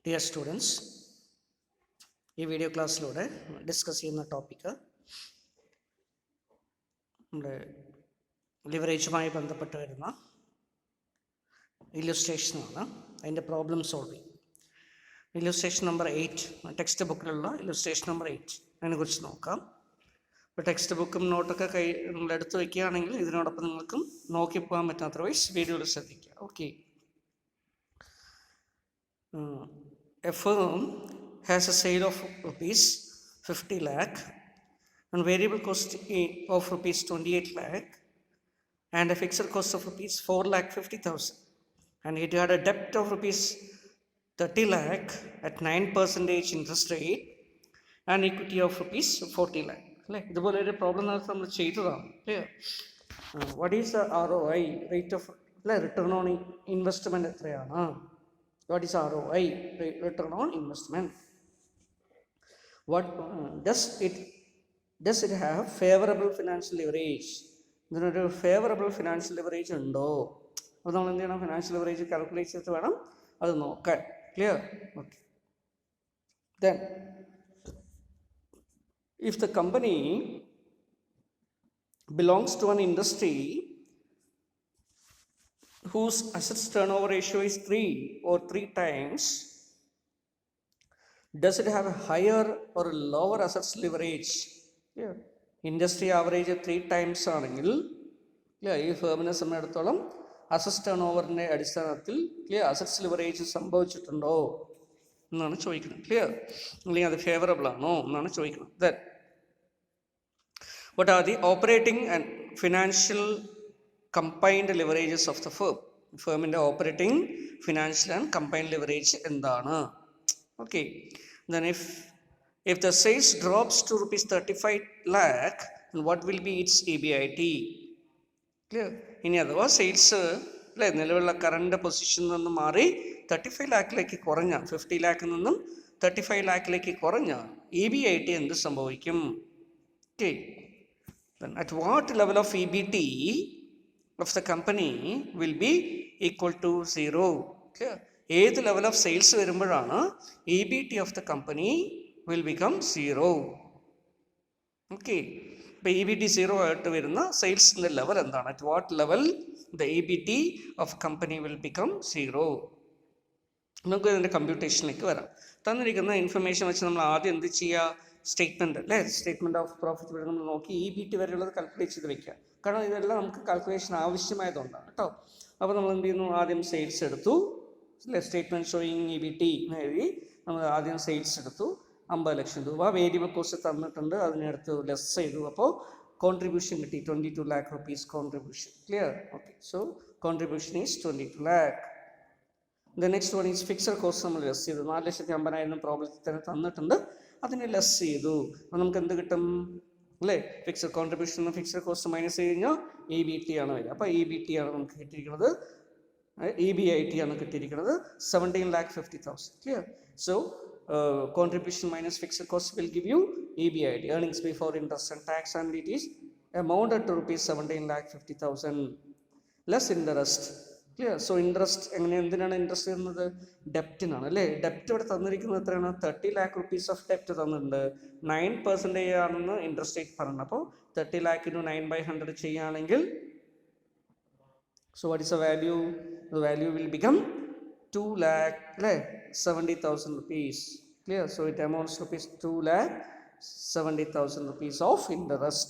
Dear students, ഈ video ക്ലാസ്സിലൂടെ discuss ചെയ്യുന്ന ടോപ്പിക്ക് നമ്മുടെ ലിവറേജുമായി ബന്ധപ്പെട്ട് വരുന്ന ഇല്ലുസ്ട്രേഷനാണ്. അതിൻ്റെ problem solving. Illustration number 8, text ബുക്കിലുള്ള ഇല്ലുസ്ട്രേഷൻ നമ്പർ 8 അതിനെക്കുറിച്ച് നോക്കാം. ഇപ്പോൾ ടെക്സ്റ്റ് ബുക്കും നോട്ടൊക്കെ നിങ്ങൾ എടുത്ത് വയ്ക്കുകയാണെങ്കിൽ ഇതിനോടൊപ്പം നിങ്ങൾക്കും നോക്കി പോകാൻ പറ്റും. അതർവൈസ് വീഡിയോയിൽ ശ്രദ്ധിക്കുക. Okay. A firm has a sale of rupees 50 lakh and variable cost of rupees 28 lakh and a fixed cost of rupees 4 lakh 50,000, and it had a debt of rupees 30 lakh at 9% interest rate and equity of rupees 40 lakh. ഇതുപോലെ ഒരു problem നമ്മൾ ചെയ്തതാണ്. What is the ROI, rate of return on investment എത്രയാണ്? What is ROI, return on investment? What does it have favorable financial leverage? ഇതിനൊരു favourable financial leverage ഉണ്ടോ? അപ്പോൾ നമ്മൾ എന്ത് ചെയ്യണം? ഫിനാൻഷ്യൽ ലിവറേജ് കാൽക്കുലേറ്റ് ചെയ്തിട്ട് വേണം അത് നോക്കാൻ. Clear? Okay. Then if the company belongs to an industry whose assets turnover ratio is 3 or 3 times, does it have a higher or a lower assets leverage? Industry average 3 times ആണെങ്കിൽ ഈ ഫേമിനെ സംബന്ധിച്ചിടത്തോളം assets turn ഓവറിൻ്റെ അടിസ്ഥാനത്തിൽ assets leverage സംഭവിച്ചിട്ടുണ്ടോ എന്നാണ് ചോദിക്കുന്നത്. Clear? അല്ലെങ്കിൽ അത് favourable ആണോ എന്നാണ് ചോദിക്കുന്നത്. Then what are the operating and financial combined leverages of the firm? ഫേമിൻ്റെ operating, financial and combined leverage എന്താണ്? Okay. then if the sales drops to rupees 35 lakh, what will be its EBIT? Clear? ഇനി അഥവാ sales നിലവിലുള്ള current പൊസിഷനിൽ നിന്ന് മാറി 35 ലാഖിലേക്ക് കുറഞ്ഞ, 50 ലാഖിൽ നിന്നും 35 ലാഖിലേക്ക് കുറഞ്ഞ EBIT എന്ത് സംഭവിക്കും? Okay. then at what level of EBT of the company will be equal to 0? Clear? ഏത് ലെവൽ ഓഫ് സെയിൽസ് വരുമ്പോഴാണ് EBT of the company will become 0? Okay. ഇപ്പോൾ EBT 0 ആയിട്ട് വരുന്ന സെയിൽസിൻ്റെ ലെവൽ എന്താണ്? at what level the EBT of company will become 0? നമുക്ക് ഇതിൻ്റെ കമ്പ്യൂട്ടേഷനിലേക്ക് വരാം. തന്നിരിക്കുന്ന ഇൻഫർമേഷൻ വെച്ച് നമ്മൾ ആദ്യം എന്ത് ചെയ്യുക? സ്റ്റേറ്റ്മെൻറ്റ് സ്റ്റേറ്റ്മെൻറ്റ് ഓഫ് പ്രോഫിറ്റ് വരെ നമ്മൾ നോക്കി EBT വരെയുള്ളത് കാൽക്കുലേറ്റ് ചെയ്ത് വെക്കുക. കാരണം ഇതെല്ലാം നമുക്ക് കാൽക്കുലേഷൻ ആവശ്യമായതുകൊണ്ടാണ് കേട്ടോ. അപ്പോൾ നമ്മൾ എന്ത് ചെയ്യുന്നു? ആദ്യം സെയിൽസ് എടുത്തു. സ്റ്റേറ്റ്മെൻറ്റ് ഷോയിങ് EBT എന്ന് എഴുതി നമ്മൾ ആദ്യം സെയിൽസ് എടുത്തു. 50 ലക്ഷം രൂപ. വേരിയബിൾ കോസ്റ്റ് തന്നിട്ടുണ്ട്, അതിനടുത്ത് ലെസ് ചെയ്തു. അപ്പോൾ കോൺട്രിബ്യൂഷൻ കിട്ടി 22 lakh rupees contribution. Clear? Okay. So contribution is 22 lakh. The next one is fixed cost. നമ്മൾ ലെസ് ചെയ്തു. 4,50,000 പ്രോബ്ലത്തിൽ തന്നെ തന്നിട്ടുണ്ട്, അതിനെ ലെസ് ചെയ്തു. അപ്പോൾ നമുക്ക് എന്ത് കിട്ടും? Fixed contribution fixed cost minus ചെയ്ത് കഴിഞ്ഞാൽ EBT ആണ് വരിക. അപ്പോൾ EBT ആണ് നമുക്ക് കിട്ടിയിരിക്കുന്നത്, EBIT ആണ് കിട്ടിയിരിക്കുന്നത് 17,50,000. Clear? So contribution minus fixed cost will give you EBIT, earnings before interest and tax, and it is amounted to rupees 17,50,000 less interest. Clear? So interest എന്തിനാണ് ഇൻട്രസ്റ്റ് വരുന്നത്? ഡെപ്റ്റിനാണ്. ഡെപ്റ്റ് ഇവിടെ തന്നിരിക്കുന്നത് എത്രയാണ്? 30 lakh rupees ഓഫ് ഡെപ്റ്റ് തന്നിട്ടുണ്ട്. 9% ആണെന്ന് interest rate പറഞ്ഞത്. അപ്പോൾ 30 lakh into 9/100 ചെയ്യുകയാണെങ്കിൽ so what is the value? The value will become 2,70,000 rupees. Clear? So it amounts to rupees 2,70,000 rupees of interest.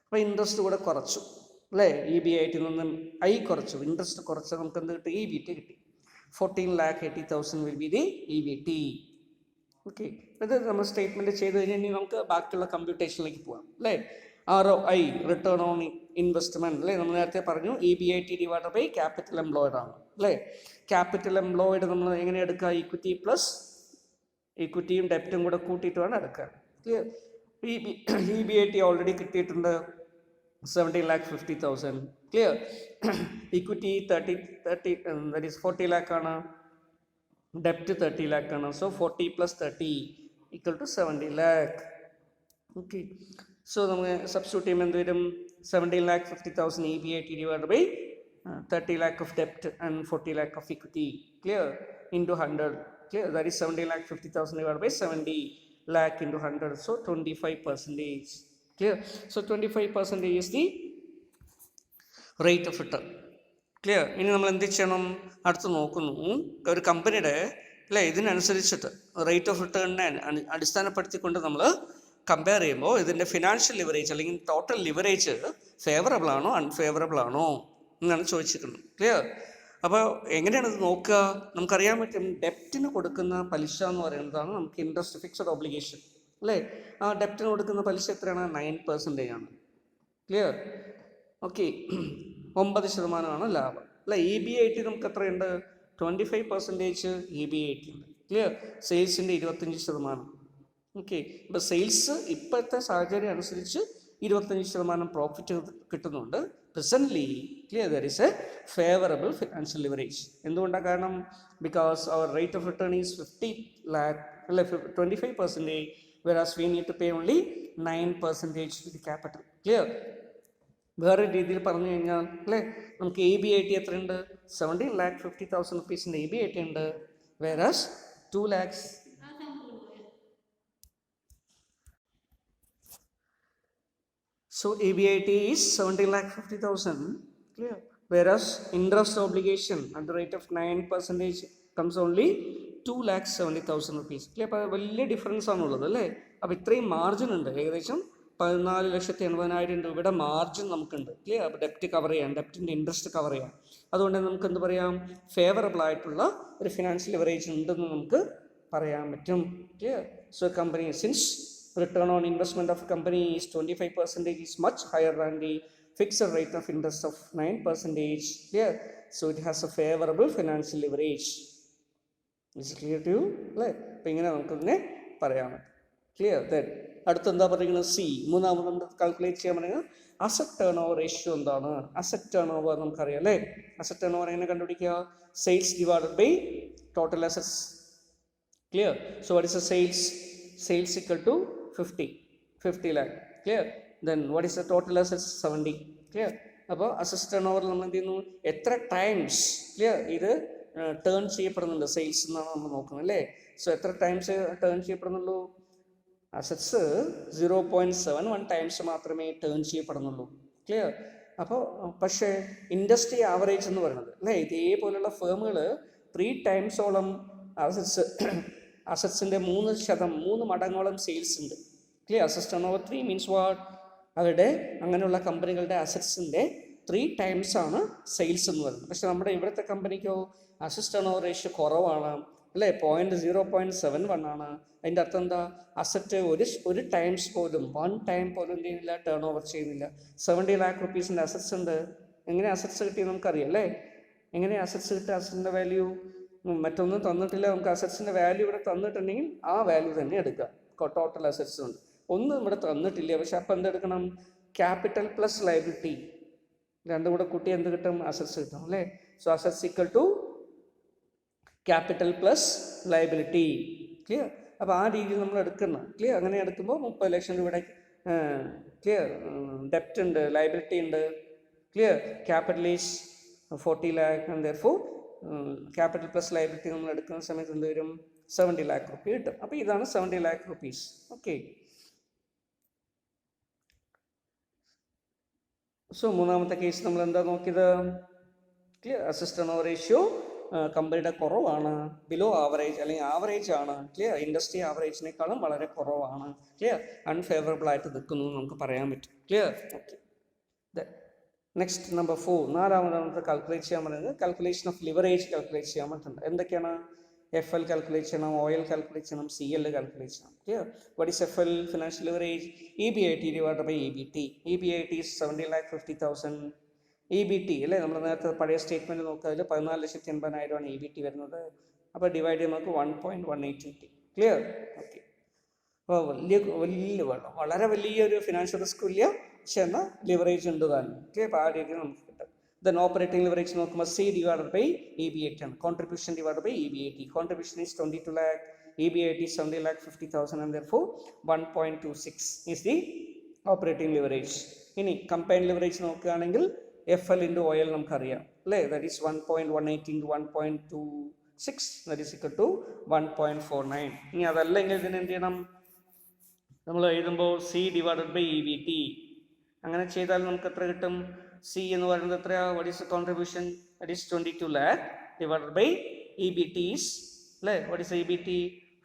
അപ്പോൾ ഇൻട്രസ്റ്റ് കൂടെ കുറച്ചു. EBIT നിന്നും കുറച്ചു, ഇൻട്രസ്റ്റ് കുറച്ച് നമുക്ക് എന്ത് കിട്ടി? EBT കിട്ടി. 14,80,000 will be the EBT. Okay. ഇത് നമ്മൾ സ്റ്റേറ്റ്മെൻറ്റ് ചെയ്ത് കഴിഞ്ഞാൽ ഇനി നമുക്ക് ബാക്കിയുള്ള കമ്പ്യൂട്ടേഷനിലേക്ക് പോകാം. ROI, return on investment. നമ്മൾ നേരത്തെ പറഞ്ഞു EBIT divide by capital employed ആണ്. ക്യാപിറ്റൽ എംപ്ലോയിഡ് നമ്മൾ എങ്ങനെ എടുക്കുക? ഇക്വിറ്റി പ്ലസ് ഇക്വിറ്റിയും ഡെപ്റ്റും കൂടെ കൂട്ടിയിട്ട് വേണം എടുക്കുക. ക്ലിയർ? EBIT ഓൾറെഡി കിട്ടിയിട്ടുണ്ട് 17,50,000. Clear? Equity 30 that is 40 lakh ആണ്, ഡെപ്റ്റ് 30 lakh ആണ്. So 40 + 30 = 70 lakh. ഓക്കെ. സോ നമുക്ക് സബ്സ്റ്റിറ്റ്യൂട്ട് ചെയ്യുമ്പോൾ എന്ത് വരും? 17,50,000 EBIT divide by 30 lakh of debt and 40 lakh of equity. Clear? Into 100. Clear? That is 70 lakh 50,000 divided by 70 lakh into 100. So 25%. Clear? So 25% is the rate of return. Clear. ഇനി നമ്മൾ എന്ത് ചെയ്യണം? അടുത്ത് നോക്കുന്നു, ഒരു കമ്പനിയുടെ അല്ലേ ഇതിനനുസരിച്ചിട്ട് റേറ്റ് ഓഫ് റിട്ടേണിനെ അടിസ്ഥാനപ്പെടുത്തിക്കൊണ്ട് നമ്മൾ കമ്പയർ ചെയ്യുമ്പോൾ ഇതിൻ്റെ ഫിനാൻഷ്യൽ ലിവറേജ് അല്ലെങ്കിൽ ടോട്ടൽ ലിവറേജ് ഫേവറബിൾ ആണോ അൺഫേവറബിൾ ആണോ എന്നാണ് ചോദിച്ചിരിക്കുന്നത്. ക്ലിയർ. അപ്പോൾ എങ്ങനെയാണ് ഇത് നോക്കുക? നമുക്കറിയാൻ പറ്റും ഡെപ്റ്റിന് കൊടുക്കുന്ന പലിശ എന്ന് പറയുന്നതാണ് നമുക്ക് ഇൻട്രസ്റ്റ് ഫിക്സഡ് ഒബ്ലിഗേഷൻ അല്ലേ. ആ ഡെപ്റ്റിന് കൊടുക്കുന്ന പലിശ എത്രയാണ്? 9% ആണ്. ക്ലിയർ. ഓക്കെ, 9% ലാഭം അല്ലേ. EBIT നമുക്ക് എത്രയുണ്ട്? 25% EBIT ഉണ്ട്. ക്ലിയർ. സെയിൽസിൻ്റെ 25%. ഓക്കെ, ഇപ്പോൾ സെയിൽസ് ഇപ്പോഴത്തെ സാഹചര്യം അനുസരിച്ച് 25% പ്രോഫിറ്റ് കിട്ടുന്നുണ്ട് presently. Clear. There is A favourable financial leverage. എന്തുകൊണ്ടാണ്? കാരണം because hour rate of return is 50 lakh അല്ലെ 25%, whereas we need to pay only 9% to the capital. Clear. വേറെ രീതിയിൽ പറഞ്ഞു കഴിഞ്ഞാൽ അല്ലേ നമുക്ക് EBIT എത്രയുണ്ട്? 17,50,000 rupees EBIT ഉണ്ട്, whereas 2 lakhs. So EBIT is 17,50,000, clear. Whereas interest obligation at the rate of 9% comes only 2,70,000 rupees. Clear. അപ്പോൾ വലിയ ഡിഫറൻസ് ആണുള്ളത് അല്ലേ. അപ്പോൾ ഇത്രയും മാർജിൻ ഉണ്ട്, ഏകദേശം 14,80,000 രൂപയുടെ മാർജിൻ നമുക്കുണ്ട്. ക്ലിയർ. അപ്പോൾ ഡെപ്റ്റ് കവർ ചെയ്യാം, ഡെപ്റ്റിൻ്റെ ഇൻട്രസ്റ്റ് കവർ ചെയ്യാം. അതുകൊണ്ട് നമുക്ക് എന്ത് പറയാം? ഫേവറബിൾ ആയിട്ടുള്ള ഒരു ഫിനാൻഷ്യൽ ലിവറേജ് ഉണ്ടെന്ന് നമുക്ക് പറയാൻ പറ്റും. Clear. So company since return on investment of a company is 25% is much higher than the fixed rate of interest of 9%. Clear. So it has a favorable financial leverage. Is it clear to you? അല്ലേ. അപ്പോൾ ഇങ്ങനെ നമുക്കിതിനെ പറയാം. Clear. Then അടുത്ത് എന്താ പറയുന്നത്? C, മൂന്നാമത് നമ്മൾ കാൽക്കുലേറ്റ് ചെയ്യാൻ പറയുന്നത് അസറ്റ് ടേൺ ഓവർ റേഷ്യോ എന്താണ്? അസറ്റ് ടേൺ ഓവർ നമുക്കറിയാം അല്ലേ. അസറ്റ് ടേൺ ഓവർ എങ്ങനെ കണ്ടുപിടിക്കുക? Sales divided by total assets. Clear. So what is a sales equal to 50 lakh. Clear. Then what is the total assets? 70. Clear. അപ്പോൾ asset turn over നമ്മൾ എന്ത് ചെയ്യുന്നു? എത്ര times clear ഇത് ടേൺ ചെയ്യപ്പെടുന്നുണ്ട് sales എന്നാണ് നമ്മൾ നോക്കുന്നത് അല്ലേ. സോ എത്ര ടൈംസ് ടേൺ ചെയ്യപ്പെടുന്നുള്ളൂ? അസറ്റ്സ് 0.71 ടൈംസ് മാത്രമേ ടേൺ ചെയ്യപ്പെടുന്നുള്ളൂ. ക്ലിയർ. അപ്പോൾ പക്ഷേ ഇൻഡസ്ട്രി ആവറേജ് എന്ന് പറയുന്നത് അല്ലേ, ഇതേപോലെയുള്ള ഫേമുകൾ 3 ടൈംസോളം അസറ്റ്സിൻ്റെ 3 മടങ്ങോളം സെയിൽസ് ഉണ്ട്. Clear. Asset turn over 3 means what? അവരുടെ അങ്ങനെയുള്ള കമ്പനികളുടെ അസറ്റ്സിൻ്റെ 3 ടൈംസ് ആണ് സെയിൽസ് എന്ന് പറയുന്നത്. പക്ഷെ നമ്മുടെ ഇവിടുത്തെ കമ്പനിക്കോ അസറ്റ് ടേൺ ഓവർ റേഷ്യോ കുറവാണ് അല്ലേ, 0.71 ആണ്. അതിൻ്റെ അർത്ഥം എന്താ? അസറ്റ് ഒരു ടൈംസ് പോലും 1 ടൈം പോലും എന്ത് ചെയ്യുന്നില്ല, ടേൺ ഓവർ ചെയ്യുന്നില്ല. 70 lakh rupees അസറ്റ്സ് ഉണ്ട്. എങ്ങനെ അസറ്റ്സ് കിട്ടിയെന്ന് നമുക്കറിയാം അല്ലേ. എങ്ങനെ അസറ്റ്സ് കിട്ടുക? അസറ്റിൻ്റെ വാല്യൂ മറ്റൊന്നും തന്നിട്ടില്ല. നമുക്ക് അസറ്റ്സിൻ്റെ വാല്യൂ ഇവിടെ തന്നിട്ടുണ്ടെങ്കിൽ ആ വാല്യൂ തന്നെ എടുക്കുക. ടോട്ടൽ അസറ്റ്സ് ഉണ്ട്. ഒന്നും ഇവിടെ തന്നിട്ടില്ല. പക്ഷെ അപ്പം എന്തെടുക്കണം? ക്യാപിറ്റൽ പ്ലസ് ലയബിലിറ്റി രണ്ടും കൂടെ കൂട്ടി എന്ത് കിട്ടും? അസറ്റ്സ് കിട്ടും അല്ലേ. So assets equal to capital plus liability. Clear. അപ്പോൾ ആ രീതിയിൽ നമ്മൾ എടുക്കണം. ക്ലിയർ. അങ്ങനെ എടുക്കുമ്പോൾ 30 ലക്ഷം രൂപയുടെ ക്ലിയർ ഡെപ്റ്റ് ഉണ്ട്, ലയബിലിറ്റി ഉണ്ട്. Clear. Capital is 40 lakh and therefore capital plus liability നമ്മൾ എടുക്കുന്ന സമയത്ത് എന്ത് വരും? 70 lakh rupees കിട്ടും. അപ്പോൾ ഇതാണ് 70 lakh rupees. ഓക്കെ. സോ മൂന്നാമത്തെ കേസ് നമ്മൾ എന്താ നോക്കിയത്? Clear. Asset turnover ratio കമ്പനിയുടെ കുറവാണ്, ബിലോ ആവറേജ് അല്ലെങ്കിൽ ആവറേജ് ആണ്. ക്ലിയർ. ഇൻഡസ്ട്രി ആവറേജിനേക്കാളും വളരെ കുറവാണ്. ക്ലിയർ. അൺഫേവറബിൾ ആയിട്ട് നിൽക്കുന്നു എന്ന് നമുക്ക് പറയാൻ പറ്റും. ക്ലിയർ. ഓക്കെ. നെക്സ്റ്റ് നമ്പർ 4, നാലാമതാണ് നമുക്ക് കാൽക്കുലേറ്റ് ചെയ്യാൻ പറയുന്നത് കാൽക്കുലേഷൻ ഓഫ് ലിവറേജ് കാൽക്കുലേറ്റ് ചെയ്യാൻ പറ്റുന്നുണ്ട്. എന്തൊക്കെയാണ്? FL കാൽക്കുലേറ്റ് ചെയ്യണം, OL കാൽക്കുലേറ്റ് ചെയ്യണം, CL കാൽക്കുലേറ്റ് ചെയ്യണം. Clear. What is FL? Financial leverage. EBIT divided by EBT. EBIT is 17,50,000. EBT അല്ലേ, നമ്മൾ നേരത്തെ പഴയ സ്റ്റേറ്റ്മെൻറ്റ് നോക്കുക, അതിൽ 14,80,000 EBT വരുന്നത്. അപ്പോൾ ഡിവൈഡ് ചെയ്യുമ്പോൾ നമുക്ക് 1.18 കിട്ടി. ക്ലിയർ. ഓക്കെ. അപ്പോൾ വളരെ വലിയൊരു ഫിനാൻഷ്യൽ റിസ്ക് ഇല്ല, പക്ഷെ എന്നാൽ ലിവറേജ് ഉണ്ട് താനും. ക്ലിയർ. അപ്പോൾ ആ രീതിയിൽ നമുക്ക് കിട്ടും. ദെൻ ഓപ്പറേറ്റിംഗ് ലിവറേജ് നോക്കുമ്പോൾ C ഡിവൈഡഡ് ബൈ EBIT ആണ്. Contribution divided by EBIT. Contribution is 22 lakh, EBIT is 70,50,000 and therefore 1.26 is the operating leverage. ഇനി കമ്പൈൻഡ് ലിവറേജ് നോക്കുകയാണെങ്കിൽ FL into OL നമുക്കറിയാം അല്ലേ. That is 1.18 into 1.2 6, that is equal to 1.49. ഇനി അതല്ലെങ്കിൽ ഇതിന് എന്ത് ചെയ്യണം? നമ്മൾ എഴുതുമ്പോൾ C divided by E B T. അങ്ങനെ ചെയ്താൽ നമുക്ക് എത്ര കിട്ടും? സി എന്ന് പറയുന്നത് എത്രയാ? What is the contribution? That is 22 lakh divided by E B T is, അല്ലേ, what is E B T?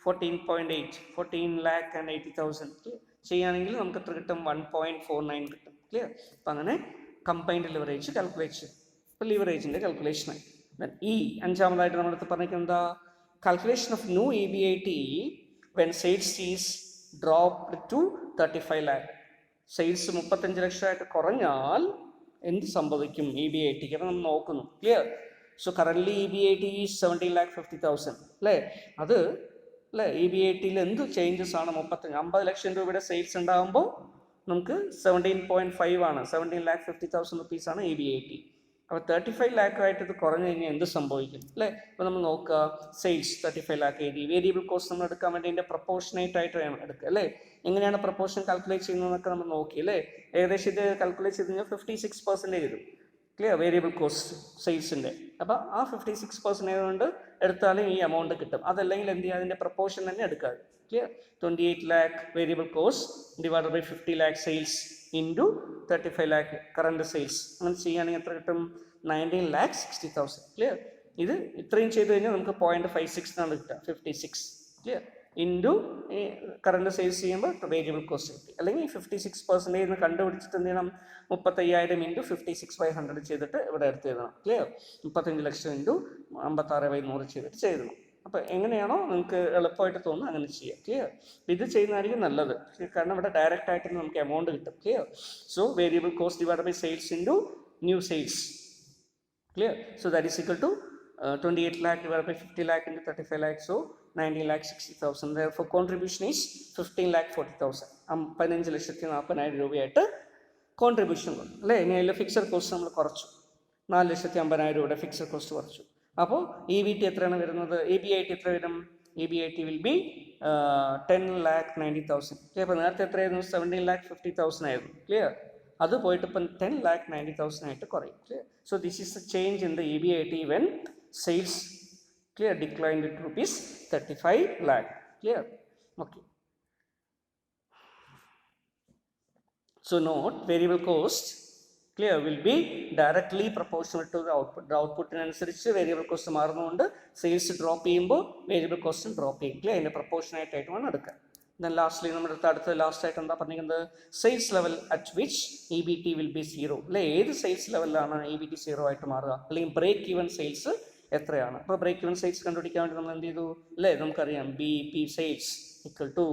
14.8, 14,80,000. ചെയ്യുകയാണെങ്കിൽ നമുക്ക് എത്ര കിട്ടും? 1.49 കിട്ടും. ക്ലിയർ? അപ്പം അങ്ങനെ കമ്പൈൻഡ് ലിവറേജ് കാൽക്കുലേറ്റ് ചെയ്യും. ഇപ്പോൾ ലിവറേജിൻ്റെ കാൽക്കുലേഷനായി. ഈ അഞ്ചാമതായിട്ട് നമ്മളടുത്ത് പറഞ്ഞിരിക്കുന്നത് എന്താ? Calculation of new E B I T when sales is dropped to 35 lakh. Sales 35 ലക്ഷമായിട്ട് കുറഞ്ഞാൽ എന്ത് സംഭവിക്കും ഇ ബി ഐ ടിക്ക്? അപ്പം നമ്മൾ നോക്കുന്നു. Clear? So currently E B I T is 17,50,000, അല്ലേ? അത് അല്ലേ, ഇ ബി ഐ ടിയിൽ എന്ത് ചേഞ്ചസ് ആണ്? 50 ലക്ഷം രൂപയുടെ സെയിൽസ് ഉണ്ടാകുമ്പോൾ നമുക്ക് 17.5 ആണ്, 17,50,000 റുപ്പീസാണ് ഇ ബി ഐ ടി. അപ്പോൾ 35 lakh ആയിട്ട് ഇത് കുറഞ്ഞു കഴിഞ്ഞാൽ എന്ത് സംഭവിക്കും? അല്ലേ? അപ്പോൾ നമ്മൾ നോക്കുക, സെയിൽസ് 35 lakh എഴുതി, വേരിയബിൾ കോസ്റ്റ് നമ്മൾ എടുക്കാൻ വേണ്ടി അതിൻ്റെ പ്രപ്പോർഷനേറ്റ് ആയിട്ട് വേണം എടുക്കുക, അല്ലേ? എങ്ങനെയാണ് പ്രപ്പോർഷൻ കാൽക്കുലേറ്റ് ചെയ്യുന്നതെന്നൊക്കെ നമ്മൾ നോക്കി, അല്ലേ? ഏകദേശം ഇത് കാൽക്കുലേറ്റ് ചെയ്ത് കഴിഞ്ഞാൽ 56% വരും. ക്ലിയർ? വേരിയബിൾ കോസ്റ്റ് സെയിൽസിൻ്റെ. അപ്പോൾ ആ 56% കൊണ്ട് എടുത്താലും ഈ എമൗണ്ട് കിട്ടും. അതല്ലെങ്കിൽ എന്ത് ചെയ്യുക? അതിൻ്റെ പ്രപ്പോർഷൻ തന്നെ എടുക്കുക. Clear? 28 lakh variable cost divided by 50 lakh sales into 35 lakh current sales. അങ്ങനെ ചെയ്യുകയാണെങ്കിൽ എത്ര കിട്ടും? 19,60,000. ക്ലിയർ? ഇത് ഇത്രയും ചെയ്ത് കഴിഞ്ഞാൽ നമുക്ക് 0.56 എന്നാണ് കിട്ടുക, 56. ക്ലിയർ? ഇൻറ്റു കറണ്ട് സെയിൽസ് ചെയ്യുമ്പോൾ വേരിയബിൾ കോസ്റ്റ് കിട്ടി. അല്ലെങ്കിൽ 56% കണ്ടുപിടിച്ചിട്ട് എന്ത് ചെയ്യണം? 35,000 ഇൻറ്റു 56/100 ചെയ്തിട്ട് ഇവിടെ എടുത്ത് എഴുതണം. ക്ലിയർ? 35 ലക്ഷം ഇൻറ്റു 56/100 ചെയ്തിട്ട് ചെയ്യണം. അപ്പോൾ എങ്ങനെയാണോ നിങ്ങൾക്ക് എളുപ്പമായിട്ട് തോന്നുന്നത് അങ്ങനെ ചെയ്യാം. ക്ലിയർ? ഇത് ചെയ്യുന്നതായിരിക്കും നല്ലത്. കാരണം ഇവിടെ ഡയറക്റ്റ് ആയിട്ട് നമുക്ക് എമൗണ്ട് കിട്ടും. Clear? So variable cost divide by sales into new sales. Clear? So that is equal to 28 lakh divided by 50 lakh into 35 lakh, so 19,60,000. Therefore contribution is 15,40,000. 15,40,000 രൂപയായിട്ട് contribution കൊടുക്കും, അല്ലേ? ഇനി അതിൽ ഫിക്സഡ് കോസ്റ്റ് നമ്മൾ കുറച്ചു, 4,50,000 രൂപയുടെ ഫിക്സഡ് കോസ്റ്റ് കുറച്ചു. അപ്പോൾ E B T എത്രയാണ് വരുന്നത്? ഇ ബി ഐ ടി എത്ര വരും? E B I T will be 10,90,000. Clear? അപ്പോൾ നേരത്തെ എത്രയായിരുന്നു? 17,50,000 ആയിരുന്നു. ക്ലിയർ? അത് പോയിട്ട് ഇപ്പം 10,90,000 ആയിട്ട് കുറയും. Clear? So this is the change in the E B I T when sales clear declined to rupees 35 lakh. Clear? Okay. So note, variable cost clear will be directly proportional to the output. The output അനുസരിച്ച് variable cost മാറുന്നതുകൊണ്ട് sales drop ചെയ്യുമ്പോൾ variable കോസ്റ്റും drop ചെയ്യും. Clear? അതിൻ്റെ പ്രപ്പോർഷനായിട്ട് ആയിട്ട് വേണം എടുക്കാൻ. Then lastly നമ്മുടെ അടുത്ത് ലാസ്റ്റ് ആയിട്ട് എന്താ പറഞ്ഞിരിക്കുന്നത്? Sales level at which E B T will be 0. അല്ലെ? ഏത് സെയിൽസ് ലെവലിലാണ് ഇ ബി ടി 0 ആയിട്ട് മാറുക? അല്ലെങ്കിൽ ബ്രേക്ക് ഈവൻ സെയിൽസ് എത്രയാണ്? അപ്പോൾ ബ്രേക്ക് ഈവൻ സെയിൽസ് കണ്ടുപിടിക്കാൻ വേണ്ടി നമ്മൾ എന്ത് ചെയ്തു? അല്ലേ? നമുക്കറിയാം B P sales equal to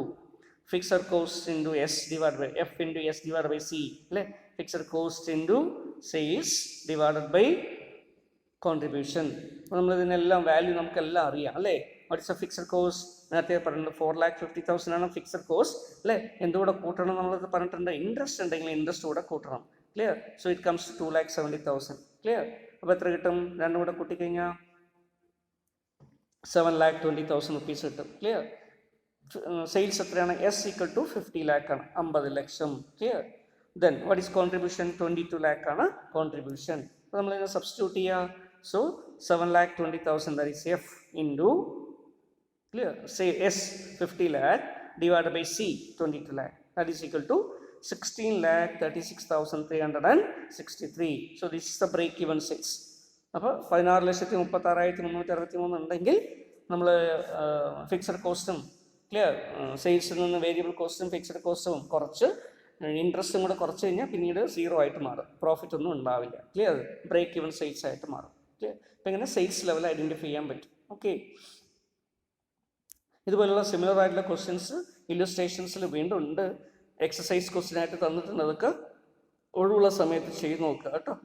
fixed cost into S divide by F into S divide by C. അല്ലേ? Fixed cost into sales divided by contribution. അപ്പോൾ നമ്മളിതിനെല്ലാം വാല്യൂ നമുക്കെല്ലാം അറിയാം, അല്ലേ? What is a fixed cost? നേരത്തെ പറഞ്ഞിട്ടുണ്ട് 4,50,000 ആണ് ഫിക്സഡ് കോസ്റ്റ്, അല്ലേ? എന്തുകൂടെ കൂട്ടണം നമ്മളത് പറഞ്ഞിട്ടുണ്ട്? ഇൻട്രസ്റ്റ് ഉണ്ടെങ്കിൽ ഇൻട്രസ്റ്റ് കൂടെ കൂട്ടണം. Clear? So it comes to 2,70,000. Clear? അപ്പോൾ എത്ര കിട്ടും? രണ്ടും കൂടെ കൂട്ടിക്കഴിഞ്ഞാൽ 7,20,000 റുപ്പീസ് കിട്ടും. ക്ലിയർ? സെയിൽസ് എത്രയാണ്? എസ് ഈക്വൽ ടു 50 lakh ആണ്, 50 ലക്ഷം. Clear? Then what is contribution? 22 lakh ആണ് കോൺട്രിബ്യൂഷൻ. അപ്പോൾ നമ്മളിത് സബ്സ്റ്റിറ്റ്യൂട്ട് ചെയ്യുക. So 7,20,000 that is F into clear say S 50 lakh divided by C 22 lakh, that is equal to 16,36,363. So this is the break even sales. അപ്പോൾ 16,36,363 ഉണ്ടെങ്കിൽ നമ്മൾ fixed കോസ്റ്റും clear സെയിൽസിൽ നിന്ന് variable കോസ്റ്റും ഫിക്സഡ് കോസ്റ്റും കുറച്ച് ഇൻട്രസ്റ്റും കൂടെ കുറച്ച് കഴിഞ്ഞാൽ പിന്നീട് 0 ആയിട്ട് മാറും, പ്രോഫിറ്റ് ഒന്നും ഉണ്ടാവില്ല. ക്ലിയർ? ബ്രേക്ക് ഈവൻ സെയിൽസ് ആയിട്ട് മാറും. ക്ലിയർ? അപ്പം ഇങ്ങനെ സെയിൽസ് ലെവൽ ഐഡൻറ്റിഫൈ ചെയ്യാൻ പറ്റും. ഓക്കെ, ഇതുപോലുള്ള സിമിലർ ആയിട്ടുള്ള ക്വസ്റ്റ്യൻസ് ഇല്ലുസ്ട്രേഷൻസിൽ വീണ്ടും ഉണ്ട്. എക്സസൈസ് ക്വസ്റ്റ്യൻ ആയിട്ട് തന്നിട്ടുണ്ട്. അതൊക്കെ ഒഴിവുള്ള സമയത്ത് ചെയ്ത് നോക്കുക കേട്ടോ.